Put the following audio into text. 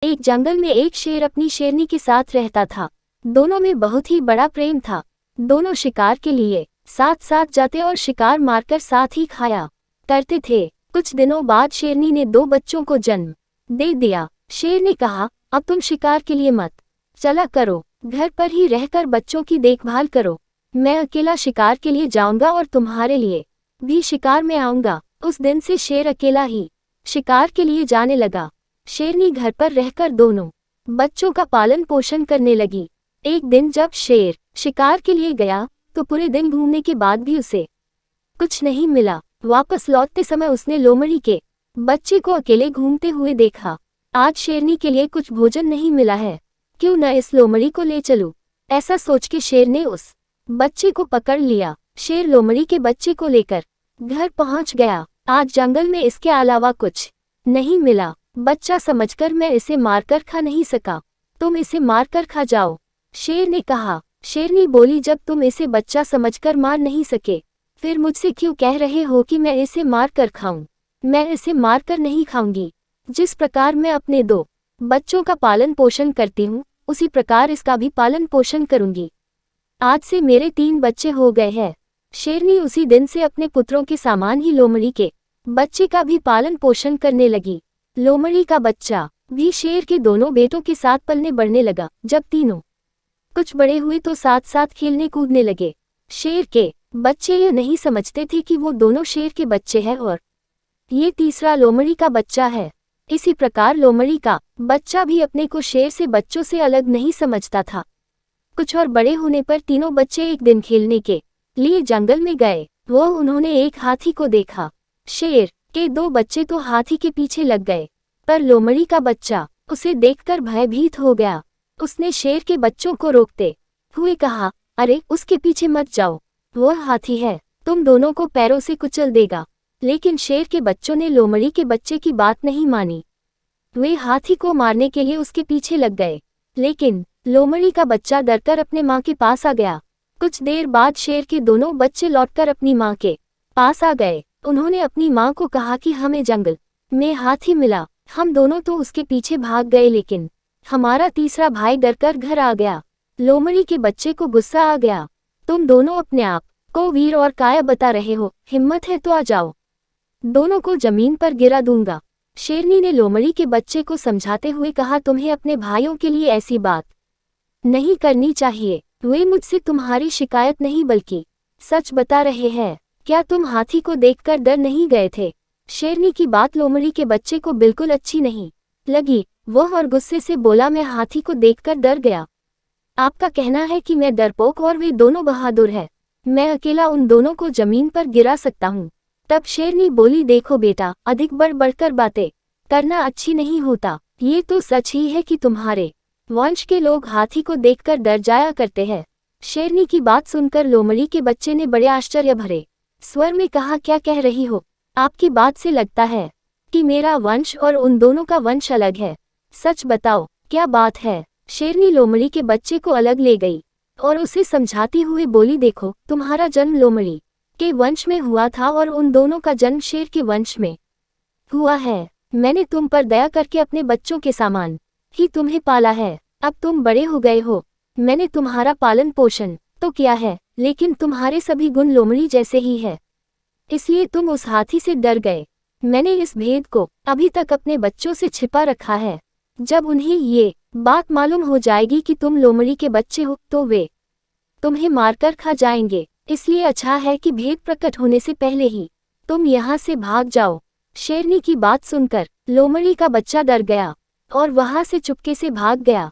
एक जंगल में एक शेर अपनी शेरनी के साथ रहता था। दोनों में बहुत ही बड़ा प्रेम था। दोनों शिकार के लिए साथ साथ जाते और शिकार मारकर साथ ही खाया करते थे। कुछ दिनों बाद शेरनी ने 2 बच्चों को जन्म दे दिया। शेर ने कहा, अब तुम शिकार के लिए मत चला करो, घर पर ही रहकर बच्चों की देखभाल करो। मैं अकेला शिकार के लिए जाऊंगा और तुम्हारे लिए भी शिकार में आऊंगा। उस दिन से शेर अकेला ही शिकार के लिए जाने लगा। शेरनी घर पर रहकर दोनों बच्चों का पालन पोषण करने लगी। एक दिन जब शेर शिकार के लिए गया तो पूरे दिन घूमने के बाद भी उसे कुछ नहीं मिला। वापस लौटते समय उसने लोमड़ी के बच्चे को अकेले घूमते हुए देखा। आज शेरनी के लिए कुछ भोजन नहीं मिला है, क्यों न इस लोमड़ी को ले चलूं। ऐसा सोच के शेर ने उस बच्चे को पकड़ लिया। शेर लोमड़ी के बच्चे को लेकर घर पहुंच गया। आज जंगल में इसके अलावा कुछ नहीं मिला। बच्चा समझकर मैं इसे मारकर खा नहीं सका, तुम इसे मारकर खा जाओ, शेर ने कहा। शेरनी बोली, जब तुम इसे बच्चा समझकर मार नहीं सके, फिर मुझसे क्यों कह रहे हो कि मैं इसे मार कर खाऊं? मैं इसे मार कर नहीं खाऊंगी। जिस प्रकार मैं अपने 2 बच्चों का पालन पोषण करती हूँ, उसी प्रकार इसका भी पालन पोषण करूंगी। आज से मेरे 3 बच्चे हो गए हैं। शेरनी उसी दिन से अपने पुत्रों के सामान ही लोमड़ी के बच्चे का भी पालन पोषण करने लगी। लोमड़ी का बच्चा भी शेर के दोनों बेटों के साथ पलने बढ़ने लगा। जब तीनों कुछ बड़े हुए तो साथ साथ खेलने कूदने लगे। शेर के बच्चे यह नहीं समझते थे कि वो दोनों शेर के बच्चे हैं और ये तीसरा लोमड़ी का बच्चा है। इसी प्रकार लोमड़ी का बच्चा भी अपने को शेर से बच्चों से अलग नहीं समझता था। कुछ और बड़े होने पर तीनों बच्चे एक दिन खेलने के लिए जंगल में गए। उन्होंने एक हाथी को देखा। शेर के 2 बच्चे तो हाथी के पीछे लग गए, पर लोमड़ी का बच्चा उसे देखकर भयभीत हो गया। उसने शेर के बच्चों को रोकते हुए कहा, अरे उसके पीछे मत जाओ, वो हाथी है, तुम दोनों को पैरों से कुचल देगा। लेकिन शेर के बच्चों ने लोमड़ी के बच्चे की बात नहीं मानी। वे हाथी को मारने के लिए उसके पीछे लग गए, लेकिन लोमड़ी का बच्चा डरकर अपने माँ के पास आ गया। कुछ देर बाद शेर के दोनों बच्चे लौटकर अपनी माँ के पास आ गए। उन्होंने अपनी माँ को कहा कि हमें जंगल में हाथी मिला, हम दोनों तो उसके पीछे भाग गए, लेकिन हमारा तीसरा भाई डरकर घर आ गया। लोमड़ी के बच्चे को गुस्सा आ गया, तुम दोनों अपने आप को वीर और काया बता रहे हो, हिम्मत है तो आ जाओ, दोनों को जमीन पर गिरा दूंगा। शेरनी ने लोमड़ी के बच्चे को समझाते हुए कहा, तुम्हें अपने भाइयों के लिए ऐसी बात नहीं करनी चाहिए। वे मुझसे तुम्हारी शिकायत नहीं बल्कि सच बता रहे हैं। क्या तुम हाथी को देखकर डर नहीं गए थे? शेरनी की बात लोमड़ी के बच्चे को बिल्कुल अच्छी नहीं लगी। वह और गुस्से से बोला, मैं हाथी को देखकर डर गया। आपका कहना है कि मैं डरपोक और वे दोनों बहादुर हैं। मैं अकेला उन दोनों को जमीन पर गिरा सकता हूँ। तब शेरनी बोली, देखो बेटा, अधिक बढ़कर बातें करना अच्छी नहीं होता। ये तो सच ही है कि तुम्हारे वंश के लोग हाथी को देखकर डर जाया करते हैं। शेरनी की बात सुनकर लोमड़ी के बच्चे ने बड़े आश्चर्य भरे स्वर में कहा, क्या कह रही हो? आपकी बात से लगता है कि मेरा वंश और उन दोनों का वंश अलग है। सच बताओ, क्या बात है? शेरनी लोमड़ी के बच्चे को अलग ले गई और उसे समझाती हुए बोली, देखो, तुम्हारा जन्म लोमड़ी के वंश में हुआ था और उन दोनों का जन्म शेर के वंश में हुआ है। मैंने तुम पर दया करके अपने बच्चों के समान ही तुम्हें पाला है। अब तुम बड़े हो गए हो, मैंने तुम्हारा पालन पोषण तो किया है, लेकिन तुम्हारे सभी गुण लोमड़ी जैसे ही है, इसलिए तुम उस हाथी से डर गए। मैंने इस भेद को अभी तक अपने बच्चों से छिपा रखा है। जब उन्हें ये बात मालूम हो जाएगी कि तुम लोमड़ी के बच्चे हो, तो वे तुम्हें मारकर खा जाएंगे। इसलिए अच्छा है कि भेद प्रकट होने से पहले ही तुम यहाँ से भाग जाओ। शेरनी की बात सुनकर लोमड़ी का बच्चा डर गया और वहां से चुपके से भाग गया।